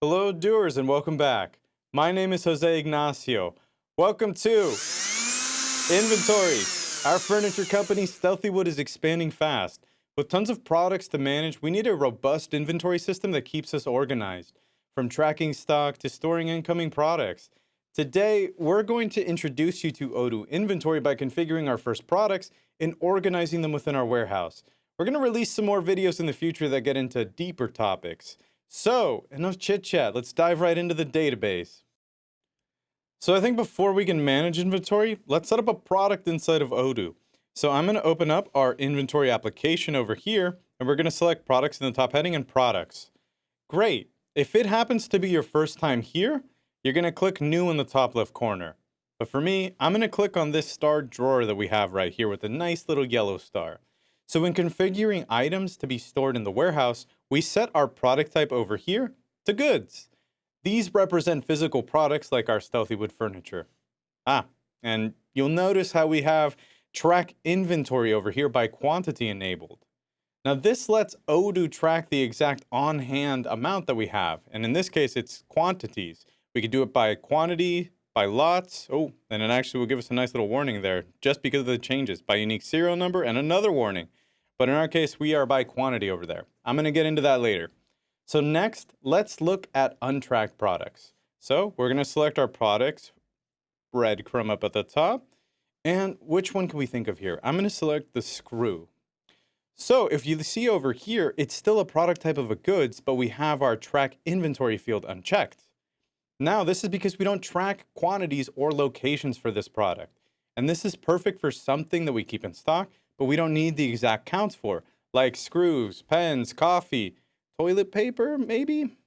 Hello, doers, and welcome back. My name is Jose Ignacio. Welcome to Inventory. Our furniture company, Stealthywood, is expanding fast. With tons of products to manage, we need a robust inventory system that keeps us organized, from tracking stock to storing incoming products. Today, we're going to introduce you to Odoo Inventory by configuring our first products and organizing them within our warehouse. We're going to release some more videos in the future that get into deeper topics. So, enough chit chat. Let's dive right into the database. So I think before we can manage inventory, let's set up a product inside of Odoo. So I'm going to open up our inventory application over here, and we're going to select products in the top heading and products. Great. If it happens to be your first time here, you're going to click new in the top left corner. But for me, I'm going to click on this starred drawer that we have right here with a nice little yellow star. So when configuring items to be stored in the warehouse, we set our product type over here to goods. These represent physical products like our Stealthywood furniture. And you'll notice how we have track inventory over here by quantity enabled. Now this lets Odoo track the exact on-hand amount that we have. And in this case, it's quantities. We could do it by quantity, by lots. Oh, and it actually will give us a nice little warning there just because of the changes, by unique serial number and another warning. But in our case, we are by quantity over there. I'm going to get into that later. So next, let's look at untracked products. So we're going to select our products, breadcrumb up at the top. And which one can we think of here? I'm going to select the screw. So if you see over here, it's still a product type of a goods, but we have our track inventory field unchecked. Now, this is because we don't track quantities or locations for this product. And this is perfect for something that we keep in stock, but we don't need the exact counts for, like screws, pens, coffee, toilet paper, maybe?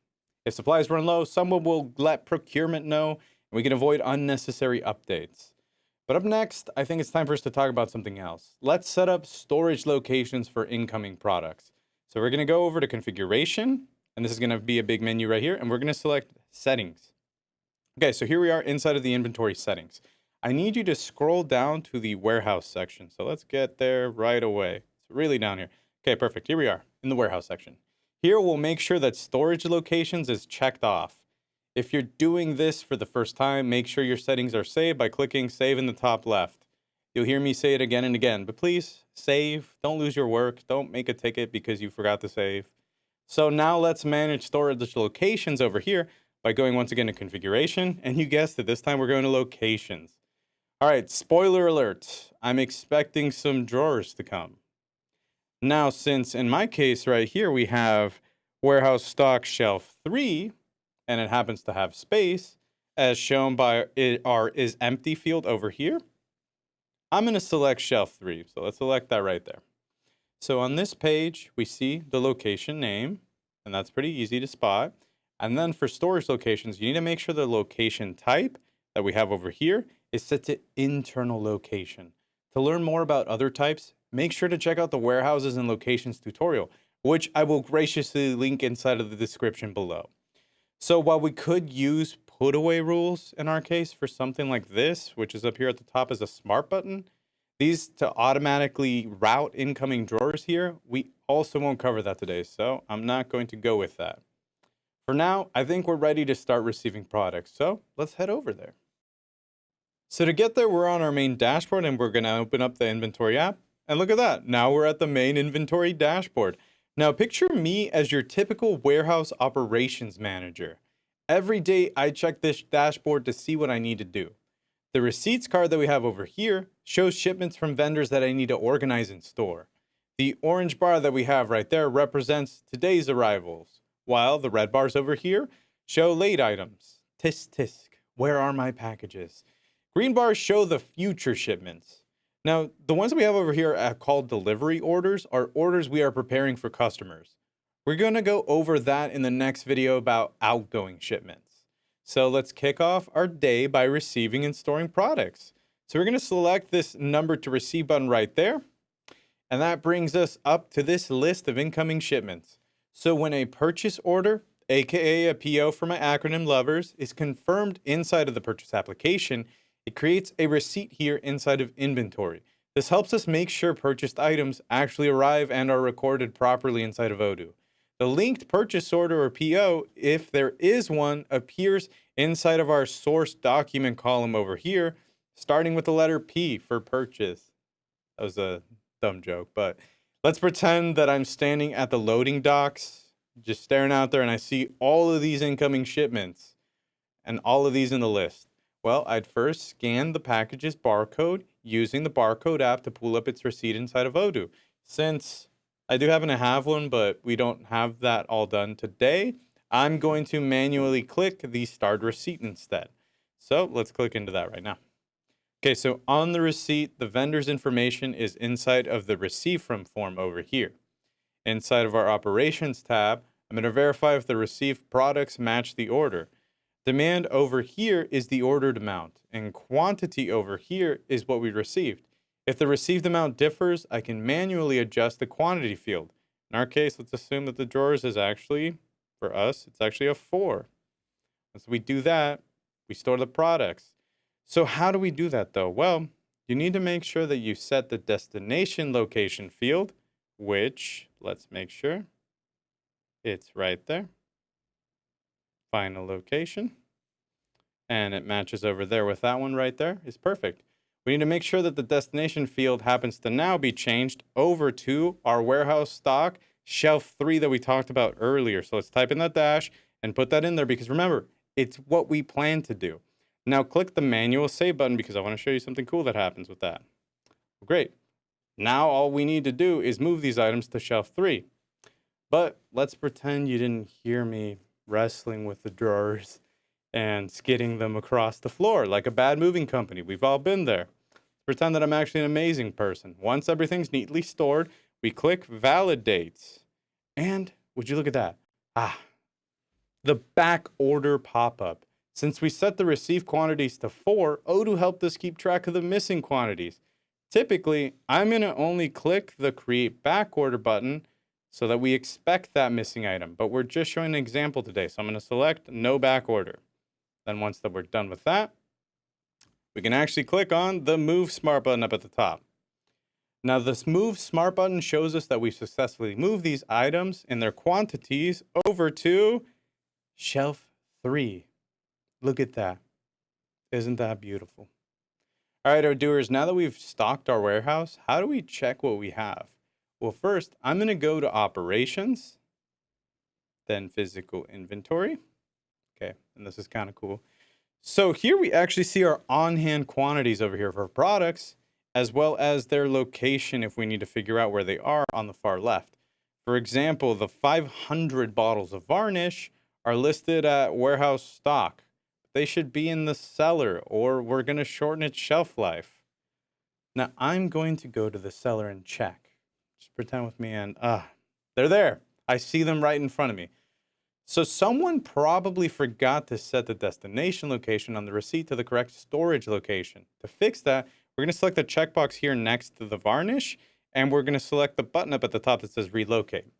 If supplies run low, someone will let procurement know, and we can avoid unnecessary updates. But up next, I think it's time for us to talk about something else. Let's set up storage locations for incoming products. So we're going to go over to configuration, and this is going to be a big menu right here, and we're going to select settings. Okay, so here we are inside of the inventory settings. I need you to scroll down to the warehouse section. So let's get there right away. It's really down here. Okay, perfect. Here we are in the warehouse section. Here we'll make sure that storage locations is checked off. If you're doing this for the first time, make sure your settings are saved by clicking save in the top left. You'll hear me say it again and again, but please save. Don't lose your work. Don't make a ticket because you forgot to save. So now let's manage storage locations over here by going once again to configuration, and you guessed it, this time we're going to locations. All right, spoiler alert, I'm expecting some drawers to come. Now, since in my case right here, we have warehouse stock shelf 3, and it happens to have space, as shown by our is empty field over here, I'm going to select shelf 3. So let's select that right there. So on this page, we see the location name, and that's pretty easy to spot. And then for storage locations, you need to make sure the location type that we have over here is set to internal location. To learn more about other types, make sure to check out the warehouses and locations tutorial, which I will graciously link inside of the description below. So while we could use put away rules in our case for something like this, which is up here at the top as a smart button, these to automatically route incoming drawers here, we also won't cover that today, so I'm not going to go with that. For now, I think we're ready to start receiving products, so let's head over there. So to get there, we're on our main dashboard, and we're going to open up the inventory app. And look at that. Now we're at the main inventory dashboard. Now picture me as your typical warehouse operations manager. Every day I check this dashboard to see what I need to do. The receipts card that we have over here shows shipments from vendors that I need to organize and store. The orange bar that we have right there represents today's arrivals, while the red bars over here show late items. Tisk tisk, where are my packages? Green bars show the future shipments. Now, the ones that we have over here called delivery orders are orders we are preparing for customers. We're going to go over that in the next video about outgoing shipments. So let's kick off our day by receiving and storing products. So we're going to select this number to receive button right there. And that brings us up to this list of incoming shipments. So when a purchase order, aka a PO for my acronym lovers, is confirmed inside of the purchase application, it creates a receipt here inside of inventory. This helps us make sure purchased items actually arrive and are recorded properly inside of Odoo. The linked purchase order or PO, if there is one, appears inside of our source document column over here, starting with the letter P for purchase. That was a dumb joke, but let's pretend that I'm standing at the loading docks, just staring out there, and I see all of these incoming shipments and all of these in the list. Well, I'd first scan the package's barcode using the barcode app to pull up its receipt inside of Odoo. Since I do happen to have one, but we don't have that all done today, I'm going to manually click the start receipt instead. So let's click into that right now. Okay, so on the receipt, the vendor's information is inside of the receive from form over here. Inside of our operations tab, I'm going to verify if the received products match the order. Demand over here is the ordered amount, and quantity over here is what we received. If the received amount differs, I can manually adjust the quantity field. In our case, let's assume that the drawers is actually, for us, it's actually a 4. As we do that, we store the products. So how do we do that though? Well, you need to make sure that you set the destination location field, which, let's make sure, it's right there. Final location. And it matches over there with that one right there. Is perfect. We need to make sure that the destination field happens to now be changed over to our warehouse stock shelf 3 that we talked about earlier. So let's type in that dash and put that in there because remember, it's what we plan to do. Now click the manual save button because I want to show you something cool that happens with that. Great. Now all we need to do is move these items to shelf 3. But let's pretend you didn't hear me wrestling with the drawers and skidding them across the floor like a bad moving company. We've all been there. Pretend that I'm actually an amazing person. Once everything's neatly stored, we click Validate. And would you look at that? The back order pop-up. Since we set the received quantities to 4, Odoo helped us keep track of the missing quantities. Typically, I'm going to only click the Create Back Order button so that we expect that missing item. But we're just showing an example today, so I'm going to select No Back Order. Then once that we're done with that, we can actually click on the Move Smart button up at the top. Now, this Move Smart button shows us that we successfully moved these items in their quantities over to shelf 3. Look at that. Isn't that beautiful? All right, our doers, now that we've stocked our warehouse, how do we check what we have? Well, first, I'm going to go to Operations, then Physical Inventory. Okay, and this is kind of cool. So here we actually see our on-hand quantities over here for products, as well as their location if we need to figure out where they are on the far left. For example, the 500 bottles of varnish are listed at warehouse stock. They should be in the cellar or we're going to shorten its shelf life. Now I'm going to go to the cellar and check. Just pretend with me and they're there. I see them right in front of me. So someone probably forgot to set the destination location on the receipt to the correct storage location. To fix that, we're going to select the checkbox here next to the varnish, and we're going to select the button up at the top that says relocate.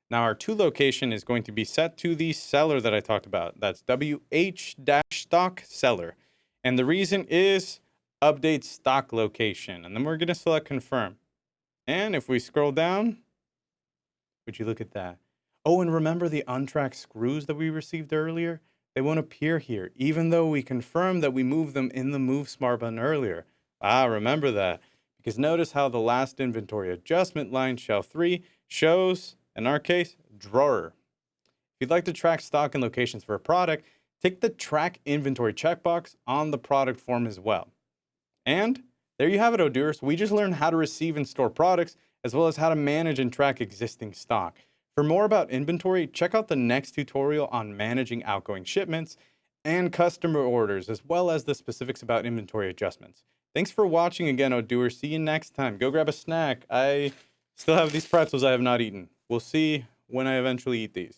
Now our to location is going to be set to the cellar that I talked about. That's WH-stock cellar. And the reason is update stock location. And then we're going to select confirm. And if we scroll down, would you look at that? Oh, and remember the untracked screws that we received earlier? They won't appear here, even though we confirmed that we moved them in the Move Smart button earlier. Remember that. Because notice how the last inventory adjustment line, shelf 3, shows, in our case, drawer. If you'd like to track stock and locations for a product, tick the Track Inventory checkbox on the product form as well. And there you have it, Odooers. We just learned how to receive and store products, as well as how to manage and track existing stock. For more about inventory, check out the next tutorial on managing outgoing shipments and customer orders, as well as the specifics about inventory adjustments. Thanks for watching again, Odooers. See you next time. Go grab a snack. I still have these pretzels I have not eaten. We'll see when I eventually eat these.